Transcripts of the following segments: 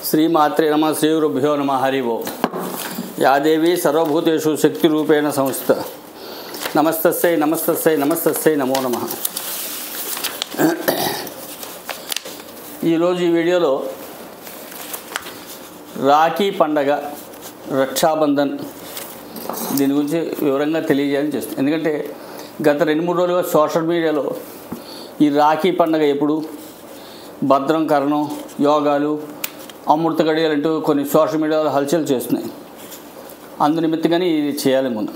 శ్రీమాత్రే నమ శ్రీ గురుభ్యో నమ హరి ఓం. యా దేవి సర్వభూతేషు శక్తి రూపేణ సంస్థ. నమస్తస్యై నమస్తస్యై నమస్తస్యై నమో నమః. ఈరోజు ఈ వీడియోలో రాఖీ పండగ, రక్షాబంధన్ దీని గురించి వివరంగా తెలియజేయాలని చేస్తుంది. ఎందుకంటే గత 2-3 రోజులుగా సోషల్ మీడియాలో ఈ రాఖీ పండగ ఎప్పుడు, భద్రం కరణం, యోగాలు, అమృత గడియలు అంటూ కొన్ని సోషల్ మీడియాలో హల్చల్ చేస్తున్నాయి. అందు నిమిత్తంగానే ఇది చేయాలి. ముందు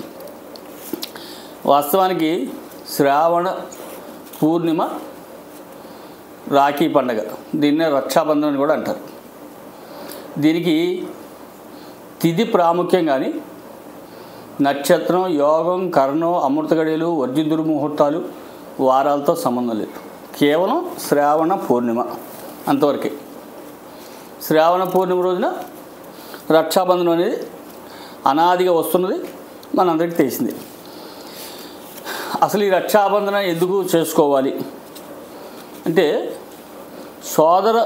వాస్తవానికి శ్రావణ పూర్ణిమ రాఖీ పండగ, దీన్నే రక్షాబంధన్ అని కూడా అంటారు. దీనికి తిథి ప్రాముఖ్యం కానీ నక్షత్రం, యోగం, కరణం, అమృత గడియలు, వర్జి దుర్ముహూర్తాలు, వారాలతో సంబంధం లేదు. కేవలం శ్రావణ పూర్ణిమ అంతవరకే. శ్రావణ పూర్ణిమ రోజున రక్షాబంధనం అనేది అనాదిగా వస్తున్నది, మనందరికీ తెలిసింది. అసలు ఈ రక్షాబంధనం ఎందుకు చేసుకోవాలి అంటే, సోదరుల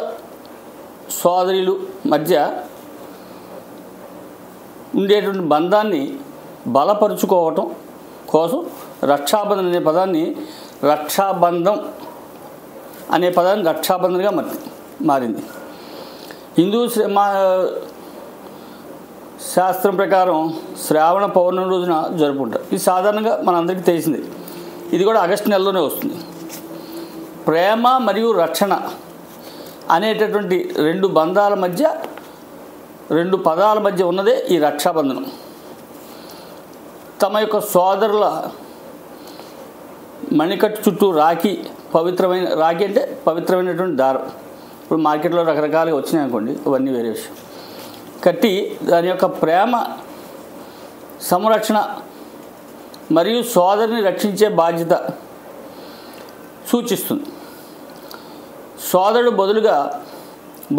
మధ్య ఉండేటువంటి బంధాన్ని బలపరుచుకోవటం కోసం రక్షాబంధన్ అనే పదాన్ని, రక్షాబంధం అనే పదాన్ని రక్షాబంధన్గా మారింది. హిందూ శాస్త్రం ప్రకారం శ్రావణ పౌర్ణమి రోజున జరుపుకుంటారు. ఇది సాధారణంగా మనందరికీ తెలిసింది. ఇది కూడా ఆగస్టు నెలలోనే వస్తుంది. ప్రేమ మరియు రక్షణ అనేటటువంటి 2 బంధాల మధ్య, 2 పదాల మధ్య ఉన్నదే ఈ రక్షాబంధనం. తమ యొక్క సోదరుల మణికట్టు చుట్టూ రాఖీ అంటే పవిత్రమైనటువంటి దారం. ఇప్పుడు మార్కెట్లో రకరకాలుగా వచ్చినాయి అనుకోండి, ఇవన్నీ వేరే విషయం. కట్టి దాని యొక్క ప్రేమ, సంరక్షణ మరియు సోదరిని రక్షించే బాధ్యత సూచిస్తుంది. సోదరుడు బదులుగా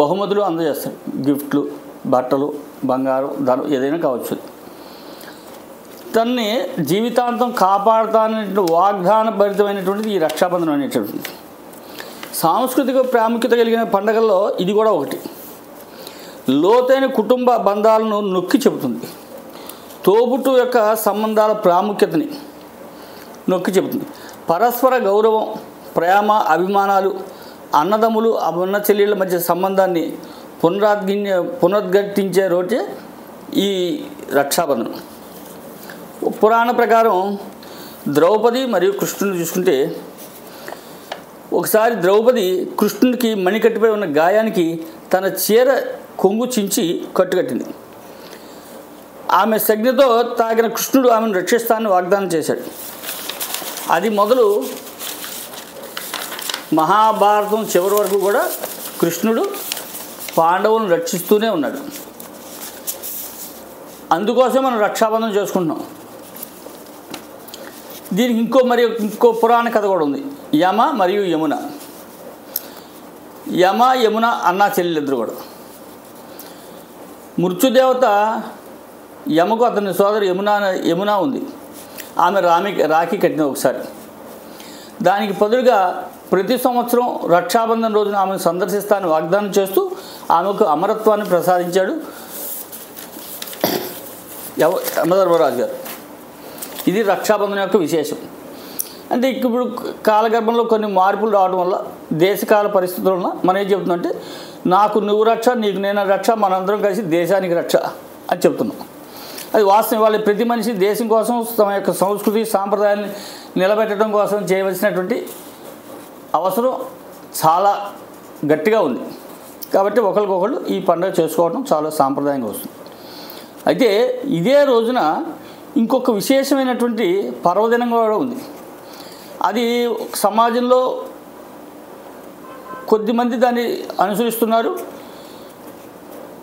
బహుమతులు అందజేస్తాడు. గిఫ్ట్లు, బట్టలు, బంగారం, ధనం ఏదైనా కావచ్చు. తన్ని జీవితాంతం కాపాడుతానటువంటి వాగ్దానభరితమైనటువంటిది ఈ రక్షాబంధనం అనేటువంటిది. సాంస్కృతిక ప్రాముఖ్యత కలిగిన పండుగల్లో ఇది కూడా ఒకటి. లోతైన కుటుంబ బంధాలను నొక్కి చెబుతుంది. తోబుట్టు యొక్క సంబంధాల ప్రాముఖ్యతని నొక్కి చెబుతుంది. పరస్పర గౌరవం, ప్రేమ, అభిమానాలు, అన్నదమ్ములు, అన్న చెల్లెళ్ళ మధ్య సంబంధాన్ని పునరుద్ఘాటించే రోజే ఈ రక్షాబంధనం. పురాణ ప్రకారం ద్రౌపది మరియు కృష్ణుని చూసుకుంటే, ఒకసారి ద్రౌపది కృష్ణునికి మణికట్టుపై ఉన్న గాయానికి తన చీర కొంగు చించి కట్టుకట్టింది. ఆమె సంజ్ఞతో తాగిన కృష్ణుడు ఆమెను రక్షిస్తానని వాగ్దానం చేశాడు. అది మొదలు మహాభారతం చివరి వరకు కూడా కృష్ణుడు పాండవులను రక్షిస్తూనే ఉన్నాడు. అందుకోసం మనం రక్షాబంధనం చేసుకుంటున్నాం. దీనికి ఇంకో పురాణ కథ కూడా ఉంది. యమ మరియు యమున. యమున అన్నా చెల్లెలిద్దరు కూడా. మృత్యుదేవత యమకు అతని సోదరు యమున ఉంది. ఆమె రాఖీ కట్టిన ఒకసారి. దానికి బదులుగా ప్రతి సంవత్సరం రక్షాబంధన్ రోజున ఆమెను సందర్శిస్తానని వాగ్దానం చేస్తూ ఆమెకు అమరత్వాన్ని ప్రసాదించాడు యమధర్మరాజు గారు. ఇది రక్షాబంధనం యొక్క విశేషం. అంటే ఇప్పుడు కాలగర్భంలో కొన్ని మార్పులు రావడం వల్ల, దేశకాల పరిస్థితుల వల్ల మనం ఏం చెప్తున్నామంటే, నాకు నువ్వు రక్ష, నీకు నేను రక్ష, మనందరం కలిసి దేశానికి రక్ష అని చెప్తున్నాం. అది వాస్తవం. వాళ్ళ ప్రతి మనిషి దేశం కోసం, తమ యొక్క సంస్కృతి సాంప్రదాయాన్ని నిలబెట్టడం కోసం చేయవలసినటువంటి అవసరం చాలా గట్టిగా ఉంది. కాబట్టి ఒకరికొకళ్ళు ఈ పండుగ చేసుకోవడం చాలా సాంప్రదాయంగా వస్తుంది. అయితే ఇదే రోజున ఇంకొక విశేషమైనటువంటి పర్వదినం కూడా ఉంది. అది సమాజంలో కొద్దిమంది దాన్ని అనుసరిస్తున్నారు,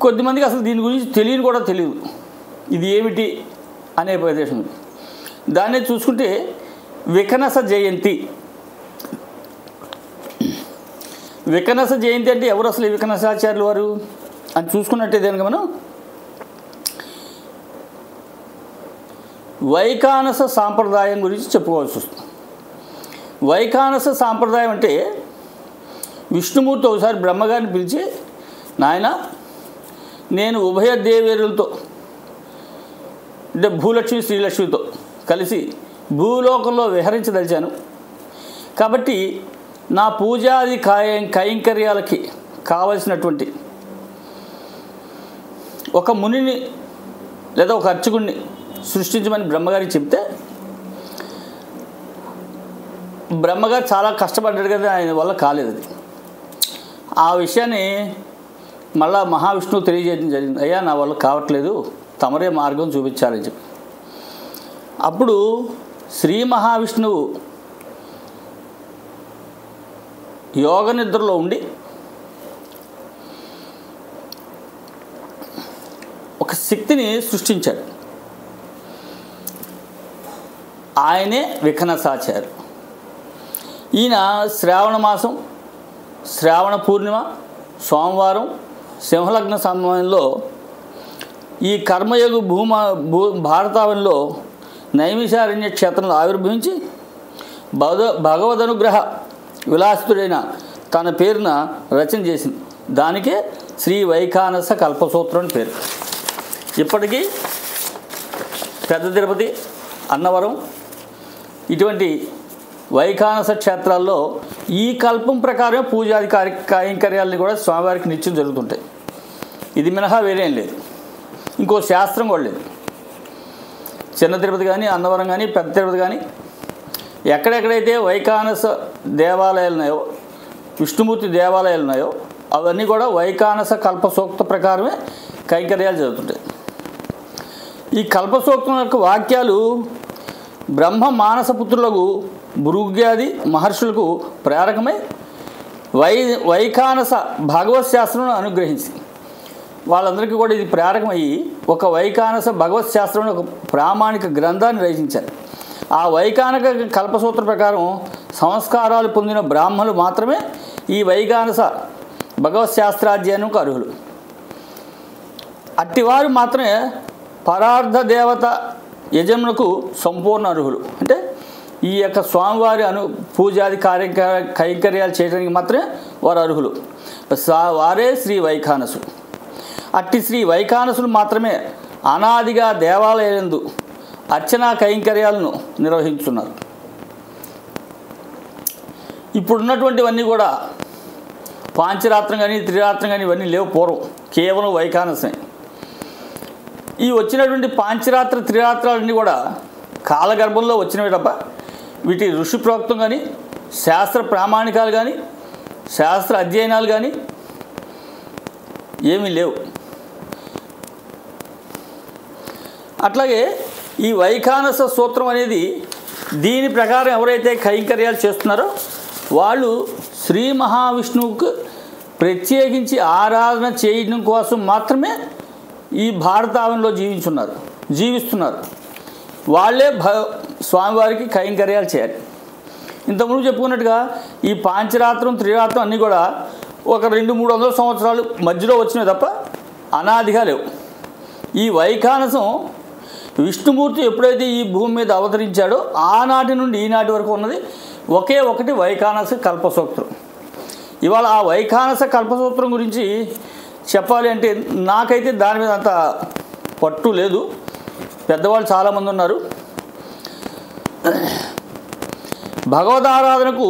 కొద్దిమందికి అసలు దీని గురించి తెలియదు. ఇది ఏమిటి అనే ప్రదేశం. దాన్ని చూసుకుంటే వికనస జయంతి. వికనస జయంతి అంటే ఎవరు అసలు ఈ వికనసాచార్యులు వారు అని చూసుకున్నట్టే దానికి మనం వైఖానస సాంప్రదాయం గురించి చెప్పుకోవాల్సి వస్తుంది. వైఖానస సాంప్రదాయం అంటే విష్ణుమూర్తి ఒకసారి బ్రహ్మగారిని పిలిచి, నాయన నేను ఉభయ దేవేరులతో అంటే భూలక్ష్మి శ్రీలక్ష్మితో కలిసి భూలోకంలో విహరించదలిచాను. కాబట్టి నా పూజాది కైంకర్యాలకి కావలసినటువంటి ఒక మునిని లేదా ఒక అర్చకుడిని సృష్టించమని బ్రహ్మగారికి చెప్తే బ్రహ్మగారు చాలా కష్టపడ్డాడు కదా, ఆయన వల్ల కాలేదు అది. ఆ విషయాన్ని మళ్ళా మహావిష్ణువు తెలియజేయడం జరిగింది. అయ్యా నా వల్ల కావట్లేదు, తమరే మార్గం చూపించాలని చెప్పి. అప్పుడు శ్రీ మహావిష్ణువు యోగ నిద్రలో ఉండి ఒక శక్తిని సృష్టించాడు. ఆయనే విఘ్నసాచారు. ఈయన శ్రావణ మాసం, శ్రావణ పూర్ణిమ, సోమవారం, సింహలగ్న సమయంలో ఈ కర్మయోగి భారతావనిలో నైమిషారణ్య క్షేత్రంలో ఆవిర్భవించి భగవదనుగ్రహ విలాసితుడైన తన పేరున రచన చేసింది. దానికే శ్రీ వైఖానస కల్పసూత్రం అని పేరు. ఇప్పటికీ పెద్ద తిరుపతి, అన్నవరం ఇటువంటి వైఖానస క్షేత్రాల్లో ఈ కల్పం ప్రకారమే పూజాది కైంకర్యాలని కూడా స్వామివారికి నిత్యం జరుగుతుంటాయి. ఇది మినహా వేరేం లేదు, ఇంకో శాస్త్రం కూడా లేదు. చిన్న తిరుపతి కానీ, అన్నవరం కానీ, పెద్ద తిరుపతి కానీ ఎక్కడెక్కడైతే వైఖానస దేవాలయాలు ఉన్నాయో, విష్ణుమూర్తి దేవాలయాలు ఉన్నాయో అవన్నీ కూడా వైఖానస కల్పసూక్త ప్రకారమే కైంకర్యాలు జరుగుతుంటాయి. ఈ కల్పసూక్తం యొక్క వాక్యాలు బ్రహ్మ మానసపుత్రులకు భృగ్యాది మహర్షులకు ప్రేరకమై వైఖానస భగవత్ శాస్త్రం అనుగ్రహించి వాళ్ళందరికీ కూడా ఇది ప్రేరకమయ్యి ఒక వైఖానస భగవత్ శాస్త్రం ఒక ప్రామాణిక గ్రంథాన్ని రచించారు. ఆ వైఖానిక కల్పసూత్ర ప్రకారం సంస్కారాలు పొందిన బ్రాహ్మణులు మాత్రమే ఈ వైఖానస భగవత్ శాస్త్రాధ్యయనంకు అర్హులు. అట్టివారు మాత్రమే పరార్థ దేవత యజమునకు సంపూర్ణ అర్హులు. అంటే ఈ యొక్క స్వామివారి పూజాది కైంకర్యాలు చేయడానికి మాత్రమే వారు అర్హులు. వారే శ్రీ వైఖానసులు. అట్టి శ్రీ వైఖానసులు మాత్రమే అనాదిగా దేవాలయందు అర్చనా కైంకర్యాలను నిర్వహించున్నారు. ఇప్పుడున్నటువంటివన్నీ కూడా పాంచరాత్రం కానీ, త్రిరాత్రం కానీ ఇవన్నీ లేవు. పూర్వం కేవలం వైఖానసమే. ఈ వచ్చినటువంటి పాంచరాత్ర త్రిరాత్రాలన్నీ కూడా కాలగర్భంలో వచ్చినవి తప్ప వీటి ఋషి ప్రోక్తం కానీ, శాస్త్ర ప్రామాణికాలు కానీ, శాస్త్ర అధ్యయనాలు కానీ ఏమీ లేవు. అట్లాగే ఈ వైఖానస సూత్రం అనేది దీని ప్రకారం ఎవరైతే కైంకర్యాలు చేస్తున్నారో వాళ్ళు శ్రీ మహావిష్ణువుకు ప్రత్యేకించి ఆరాధన చేయడం కోసం మాత్రమే ఈ భారతావనిలో జీవిస్తున్నారు. వాళ్ళే స్వామివారికి కైంకర్యాలు చేయాలి. ఇంతకుముందు చెప్పుకున్నట్టుగా ఈ పాంచరాత్రం త్రిరాత్రం అన్నీ కూడా ఒక 200-300 సంవత్సరాలు మధ్యలో వచ్చినాయి తప్ప అనాదిగా లేవు. ఈ వైఖానసం విష్ణుమూర్తి ఎప్పుడైతే ఈ భూమి మీద అవతరించాడో ఆనాటి నుండి ఈనాటి వరకు ఉన్నది ఒకే ఒకటి వైఖానస కల్పసూత్రం. ఇవాళ ఆ వైఖానస కల్పసూత్రం గురించి చెప్పాలి అంటే నాకైతే దాని మీద అంత పట్టు లేదు. పెద్దవాళ్ళు చాలామంది ఉన్నారు. భగవదారాధనకు,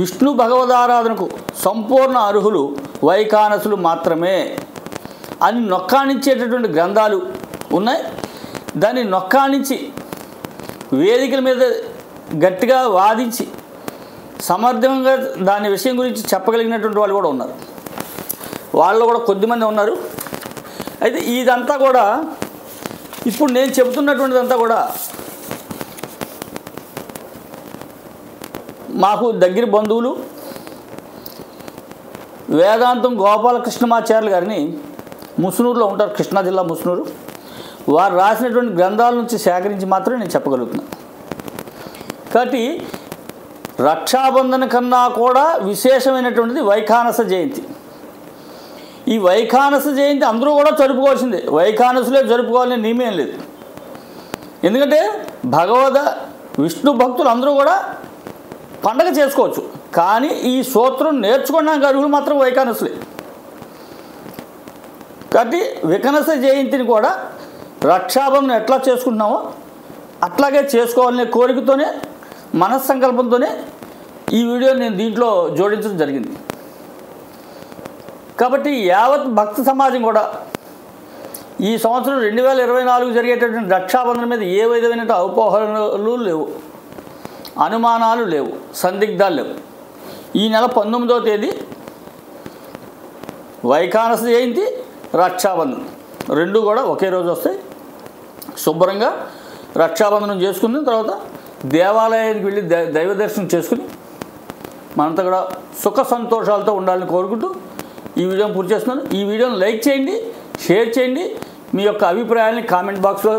విష్ణు భగవదారాధనకు సంపూర్ణ అర్హులు వైఖానసులు మాత్రమే అని నొక్కాణించేటటువంటి గ్రంథాలు ఉన్నాయి. దాన్ని నొక్కాణించి వేదికల మీద గట్టిగా వాదించి సమర్థంగా దాని విషయం గురించి చెప్పగలిగినటువంటి వాళ్ళు కూడా ఉన్నారు. వాళ్ళు కూడా కొద్దిమంది ఉన్నారు. అయితే ఇదంతా కూడా ఇప్పుడు నేను చెబుతున్నటువంటిదంతా కూడా మాకు దగ్గర బంధువులు వేదాంతం గోపాలకృష్ణమాచార్యులు గారిని ముసునూరులో ఉంటారు, కృష్ణా జిల్లా ముసునూరు. వారు రాసినటువంటి గ్రంథాల నుంచి సేకరించి మాత్రమే నేను చెప్పగలుగుతున్నాను. కాబట్టి రక్షాబంధన కన్నా కూడా విశేషమైనటువంటిది వైఖానస జయంతి. ఈ వైఖానస జయంతి అందరూ కూడా జరుపుకోవాల్సిందే. వైఖానసులే జరుపుకోవాలని నియమేం లేదు. ఎందుకంటే విష్ణు భక్తులు అందరూ కూడా పండగ చేసుకోవచ్చు. కానీ ఈ సూత్రం నేర్చుకోవడానికి అర్హులు మాత్రం వైఖానసులే. కాబట్టి వికనస జయంతిని కూడా రక్షాబంధనం ఎట్లా చేసుకుంటున్నామో అట్లాగే చేసుకోవాలనే కోరికతోనే మనస్సంకల్పంతోనే ఈ వీడియో నేను దీంట్లో జోడించడం జరిగింది. కాబట్టి యావత్ భక్త సమాజం కూడా ఈ సంవత్సరం 2024 జరిగేటటువంటి రక్షాబంధనం మీద ఏ విధమైన అపోహలు లేవు, అనుమానాలు లేవు, సందిగ్ధాలు లేవు. ఈ నెల 19వ తేదీ వైఖానస జయంతి, రక్షాబంధనం రెండు కూడా ఒకే రోజు వస్తాయి. శుభ్రంగా రక్షాబంధనం చేసుకున్న తర్వాత దేవాలయానికి వెళ్ళి దైవ దర్శనం చేసుకుని మనంతా కూడా సుఖ సంతోషాలతో ఉండాలని కోరుకుంటూ ఈ వీడియోని పూర్తి చేస్తున్నాను. ఈ వీడియోని లైక్ చేయండి, షేర్ చేయండి, మీ యొక్క అభిప్రాయాన్ని కామెంట్ బాక్స్లో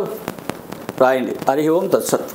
రాయండి. హరి ఓం తత్సత్.